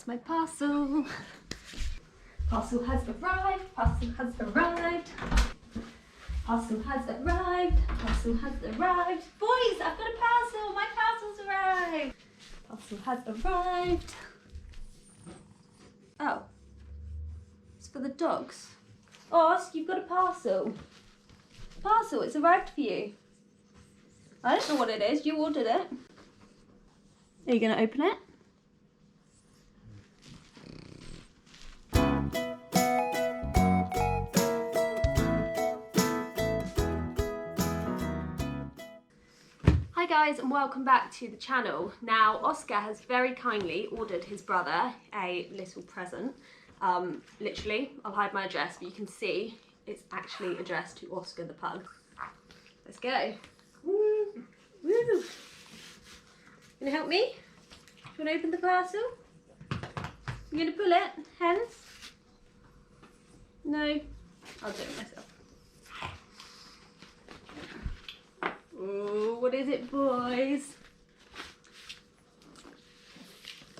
That's my parcel. Parcel has arrived. Parcel has arrived. Parcel has arrived. Parcel has arrived. Boys, I've got a parcel. My parcel's arrived. Parcel has arrived. Oh. It's for the dogs. Os, you've got a parcel. Parcel, it's arrived for you. I don't know what it is. You ordered it. Are you going to open it? Hi guys, and welcome back to the channel. Now Oscar has very kindly ordered his brother a little present. Literally, I'll hide my address, but you can see it's actually addressed to Oscar the pug. Let's go. Woo. Woo. Gonna help me? You wanna open the parcel? You gonna pull it, hens? No, I'll do it myself. Oh, what is it, boys?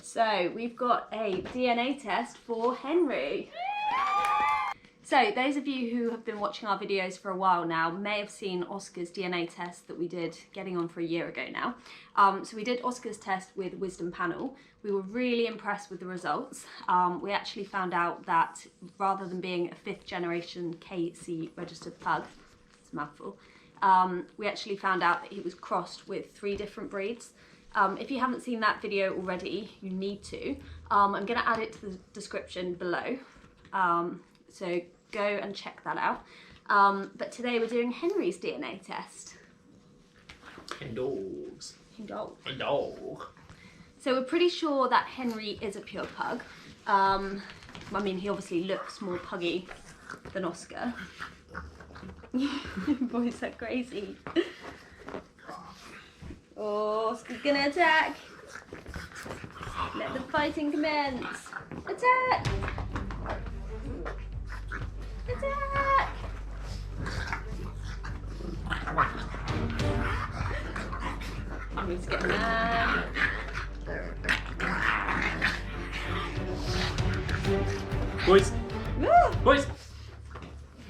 So we've got a DNA test for Henry. So those of you who have been watching our videos for a while now may have seen Oscar's DNA test that we did getting on for a year ago now. So we did Oscar's test with Wisdom Panel. We were really impressed with the results. We actually found out that rather than being a 5th generation KC registered pug, it's a mouthful, we actually found out that he was crossed with 3 different breeds. If you haven't seen that video already, you need to. I'm going to add it to the description below. So go and check that out. But today we're doing Henry's DNA test. And dogs. And dog. And dog. So we're pretty sure that Henry is a pure pug. I mean, he obviously looks more puggy than Oscar. Boys are crazy. Oh, Oscar's gonna attack. Let the fighting commence. Attack! Attack! Henry's getting mad. Boys. Woo! Boys.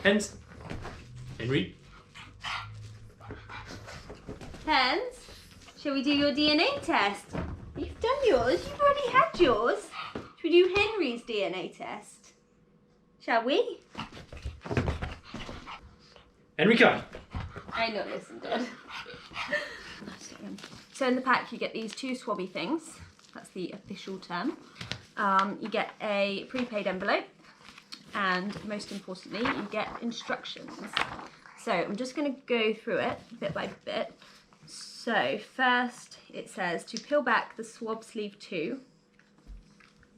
Hens. Henry. Hens, shall we do your DNA test? You've done yours. You've already had yours. Shall we do Henry's DNA test? Shall we? Henry, come. I know, listen, Dad. So in the pack you get these 2 swabby things. That's the official term. You get a prepaid envelope, and most importantly you get instructions. So I'm just going to go through it bit by bit. So first it says to peel back the swab sleeve 2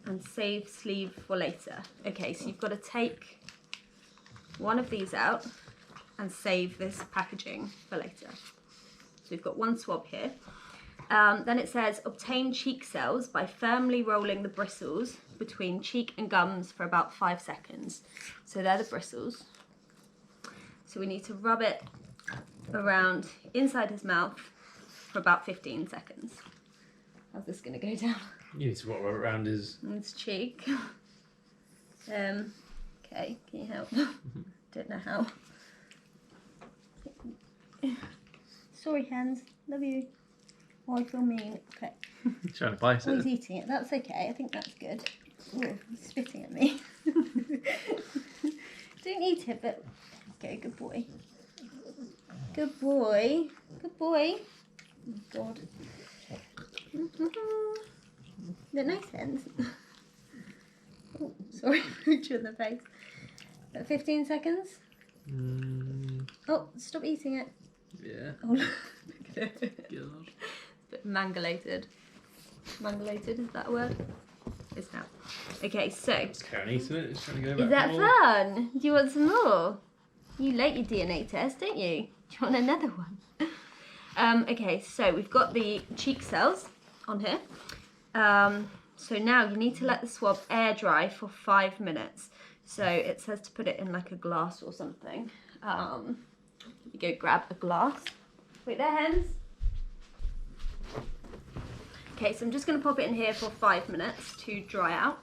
and save sleeve for later. Okay, so you've got to take one of these out and save this packaging for later. So we've got 1 swab here. Then it says obtain cheek cells by firmly rolling the bristles between cheek and gums for about 5 seconds. So they're the bristles. So we need to rub it around inside his mouth for about 15 seconds. How's this going to go down? You need to walk around his cheek. Okay, can you help? Don't know how. Sorry, Hans. Love you. Oh, I feel mean. Okay. He's trying to bite Oh, he's it. eating it. That's okay. I think that's good. Oh, he's spitting at me. Don't eat it, but okay, good boy. Good boy. Good boy. Oh, God. They're nice hens. Oh, sorry, put you in the face. 15 seconds. Oh, stop eating it. Yeah. Oh, look at it. God. It's a bit mangulated. Mangulated, is that a word? It's now. Okay, so. It's Karen eating it. It's trying to go back. Is that more. fun? Do you want some more? You like your DNA test, don't you? Do you want another one? Okay, so we've got the cheek cells on here. So now you need to let the swab air dry for 5 minutes. So it says to put it in like a glass or something. You go grab a glass. Wait there, hens. Okay, so I'm just going to pop it in here for 5 minutes to dry out.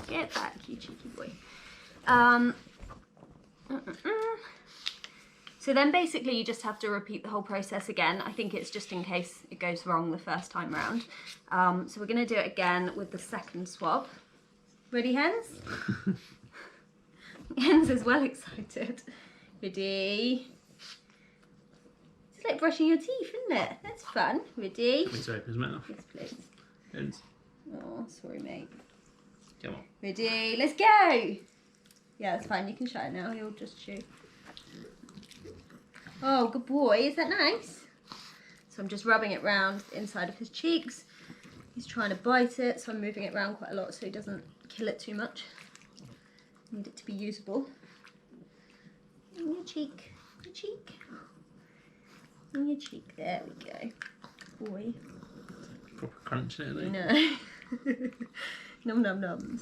Get back, you cheeky boy. So then basically you just have to repeat the whole process again. I think it's just in case it goes wrong the first time round. So we're going to do it again with the second swab. Ready, Hens? Hens is well excited. Ready? It's like brushing your teeth, isn't it? That's fun. Ready? Let me to open his mouth. Yes, please. Hens. Oh, sorry, mate. Come on. Ready? Let's go! Yeah, that's fine. You can shut it now. He'll just chew. Oh, good boy. Is that nice? So I'm just rubbing it round the inside of his cheeks. He's trying to bite it, so I'm moving it around quite a lot so he doesn't kill it too much. Need it to be usable. On your cheek. Your cheek. On your cheek. There we go. Good boy. Proper crunch it, I know. Num num nums.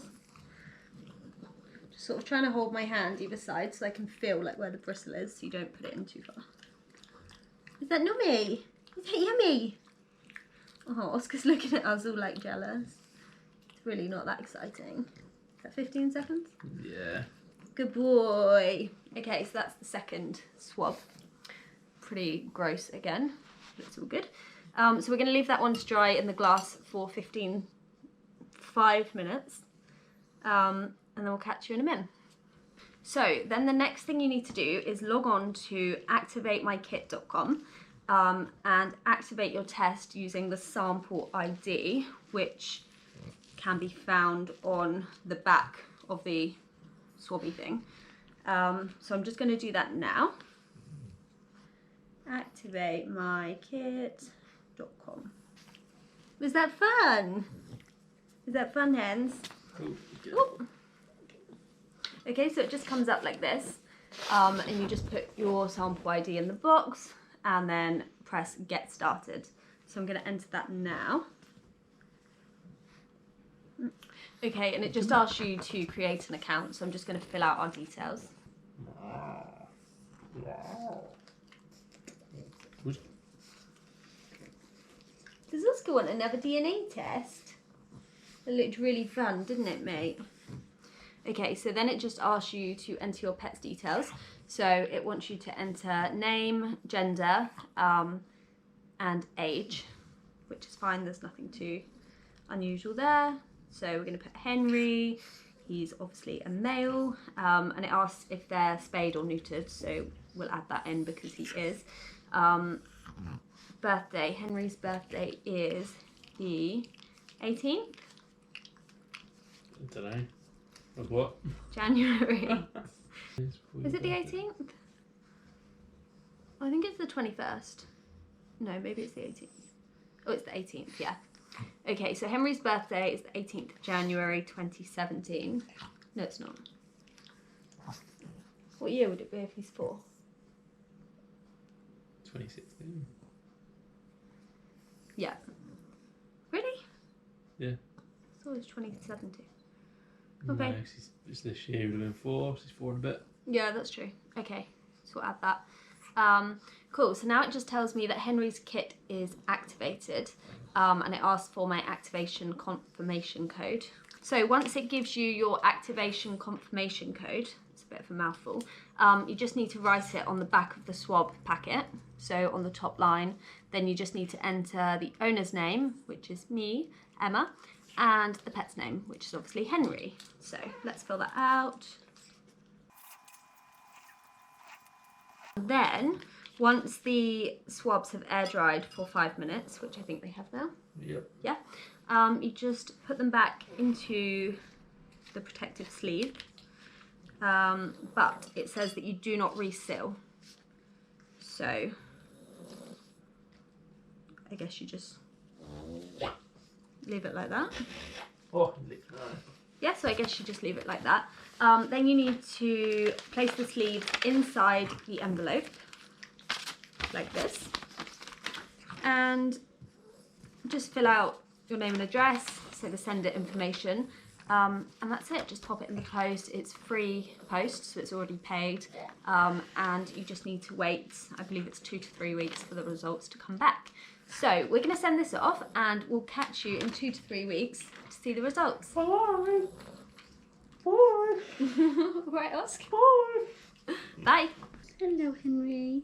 Just sort of trying to hold my hand either side so I can feel like where the bristle is so you don't put it in too far. Is that nummy? Is that yummy? Oh, Oscar's looking at us all like jealous. It's really not that exciting. Is that 15 seconds? Yeah. Good boy. Okay, so that's the second swab. Pretty gross again, but it's all good. So we're going to leave that one to dry in the glass for 5 minutes. And then we'll catch you in a minute. So then the next thing you need to do is log on to activatemykit.com and activate your test using the sample ID, which can be found on the back of the swabby thing. So I'm just going to do that now. activatemykit.com. Was that fun? Is that fun, Hens? Oh, okay, so it just comes up like this, and you just put your sample ID in the box and then press get started. So I'm going to enter that now. Okay, and it just asks you to create an account, so I'm just going to fill out our details. Does Oscar want another DNA test? It looked really fun, didn't it, mate? Okay, so then it just asks you to enter your pet's details. So it wants you to enter name, gender, and age, which is fine. There's nothing too unusual there. So we're going to put Henry. He's obviously a male, and it asks if they're spayed or neutered. So we'll add that in because he is. Birthday. Henry's birthday is the 18th. I don't know. Of what? January. Is it the 18th? I think it's the 21st. No, maybe it's the 18th. Oh, it's the 18th, yeah. Okay, so Henry's birthday is the 18th of January 2017. No, it's not. What year would it be if he's 4? 2016. Yeah. Really? Yeah. I thought it was 2017. Okay. Okay. No, it's this year. He would have been 4. So he's 4 and a bit. Yeah, that's true. Okay, so we'll add that. Cool, so now it just tells me that Henry's kit is activated, and it asks for my activation confirmation code. So once it gives you your activation confirmation code, it's a bit of a mouthful, you just need to write it on the back of the swab packet, so on the top line. Then you just need to enter the owner's name, which is me, Emma, and the pet's name, which is obviously Henry. So let's fill that out. Then, once the swabs have air dried for 5 minutes, which I think they have now. Yep. Yeah. You just put them back into the protective sleeve. But it says that you do not reseal. So, I guess you just leave it like that. Oh, Yeah, so I guess you just leave it like that. Then you need to place the sleeve inside the envelope, like this, and just fill out your name and address, so the sender information, and that's it. Just pop it in the post. It's free post, so it's already paid, and you just need to wait, I believe it's 2 to 3 weeks for the results to come back. So we're going to send this off and we'll catch you in 2 to 3 weeks to see the results. Bye. Bye. Right, Oscar? Bye. Bye. Hello, Henry.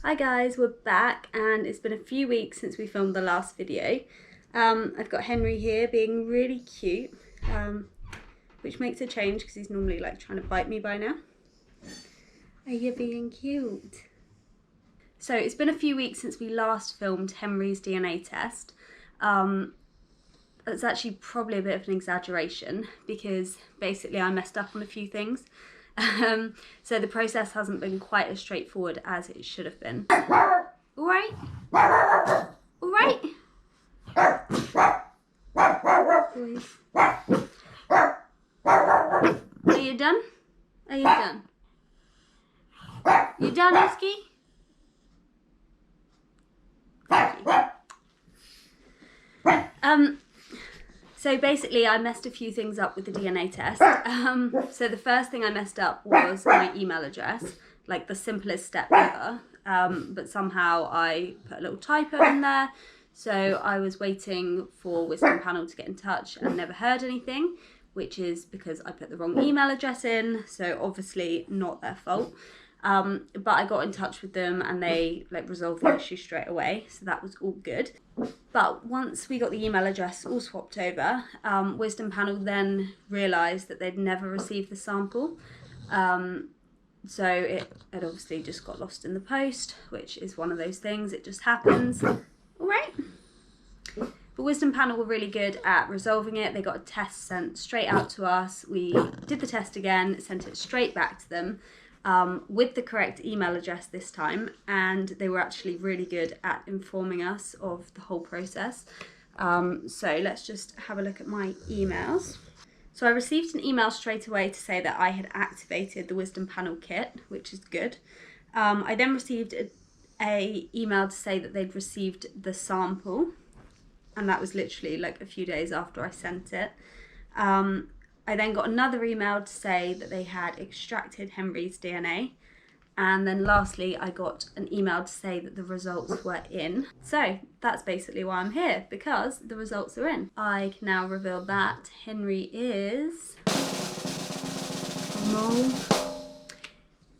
Hi guys, we're back and it's been a few weeks since we filmed the last video. I've got Henry here being really cute, which makes a change because he's normally like trying to bite me by now. Are you being cute? So it's been a few weeks since we last filmed Henry's DNA test. It's actually probably a bit of an exaggeration because basically I messed up on a few things. So the process hasn't been quite as straightforward as it should have been. All right? All right? Boys. Are you done? Are you done? You done, Husky? Thank you. So basically I messed a few things up with the DNA test. So the first thing I messed up was my email address, like the simplest step ever. But somehow I put a little typo in there. So I was waiting for Wisdom Panel to get in touch and never heard anything, which is because I put the wrong email address in. So obviously not their fault. But I got in touch with them and they like resolved the issue straight away. So that was all good. But once we got the email address all swapped over, Wisdom Panel then realised that they'd never received the sample. So it had obviously just got lost in the post, which is one of those things, it just happens. All right. But Wisdom Panel were really good at resolving it. They got a test sent straight out to us. We did the test again, sent it straight back to them. With the correct email address this time, and they were actually really good at informing us of the whole process. So let's just have a look at my emails. So I received an email straight away to say that I had activated the Wisdom Panel kit, which is good. I then received a email to say that they'd received the sample, and that was literally like a few days after I sent it. I then got another email to say that they had extracted Henry's DNA. And then lastly, I got an email to say that the results were in. So that's basically why I'm here, because the results are in. I can now reveal that Henry is...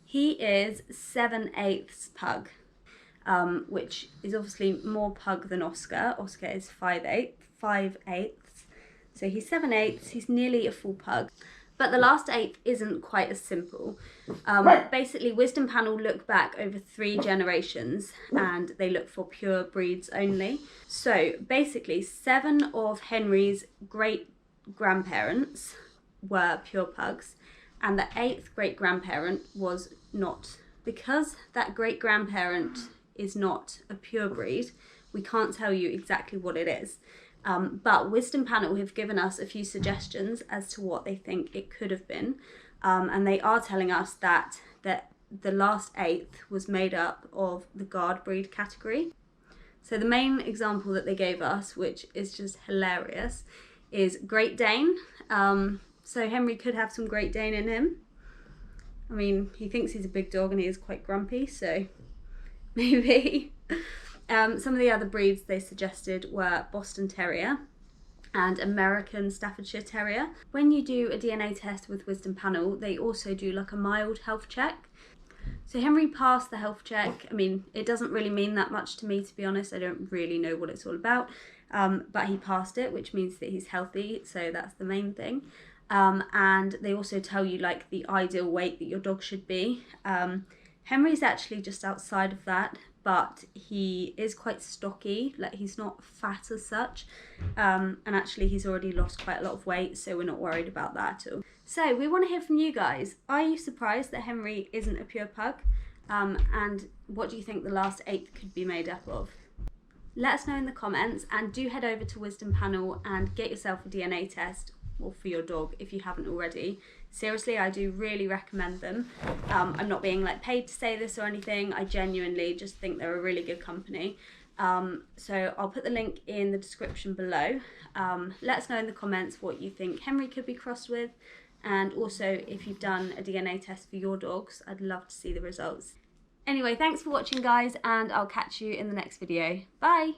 He is 7/8 pug, which is obviously more pug than Oscar. Oscar is 5/8. So he's 7/8, he's nearly a full pug. But the last 8 isn't quite as simple. Basically, Wisdom Panel look back over 3 generations and they look for pure breeds only. So basically, 7 of Henry's great-grandparents were pure pugs and the 8th great-grandparent was not. Because that great-grandparent is not a pure breed, we can't tell you exactly what it is. But Wisdom Panel have given us a few suggestions as to what they think it could have been. And they are telling us that the last 8th was made up of the guard breed category. So the main example that they gave us, which is just hilarious, is Great Dane. So Henry could have some Great Dane in him. I mean, he thinks he's a big dog and he is quite grumpy, so maybe. Some of the other breeds they suggested were Boston Terrier and American Staffordshire Terrier. When you do a DNA test with Wisdom Panel, they also do like a mild health check. So Henry passed the health check. I mean, it doesn't really mean that much to me, to be honest. I don't really know what it's all about. But he passed it, which means that he's healthy. So that's the main thing. And they also tell you like the ideal weight that your dog should be. Henry's actually just outside of that, but he is quite stocky, like he's not fat as such, and actually he's already lost quite a lot of weight, so we're not worried about that at all. So we want to hear from you guys. Are you surprised that Henry isn't a pure pug? And what do you think the last 8th could be made up of? Let us know in the comments, and do head over to Wisdom Panel and get yourself a DNA test, or for your dog if you haven't already. Seriously, I do really recommend them. I'm not being like paid to say this or anything. I genuinely just think they're a really good company. So I'll put the link in the description below. Let us know in the comments what you think Henry could be crossed with, and also if you've done a DNA test for your dogs, I'd love to see the results. Anyway, thanks for watching guys, and I'll catch you in the next video. Bye!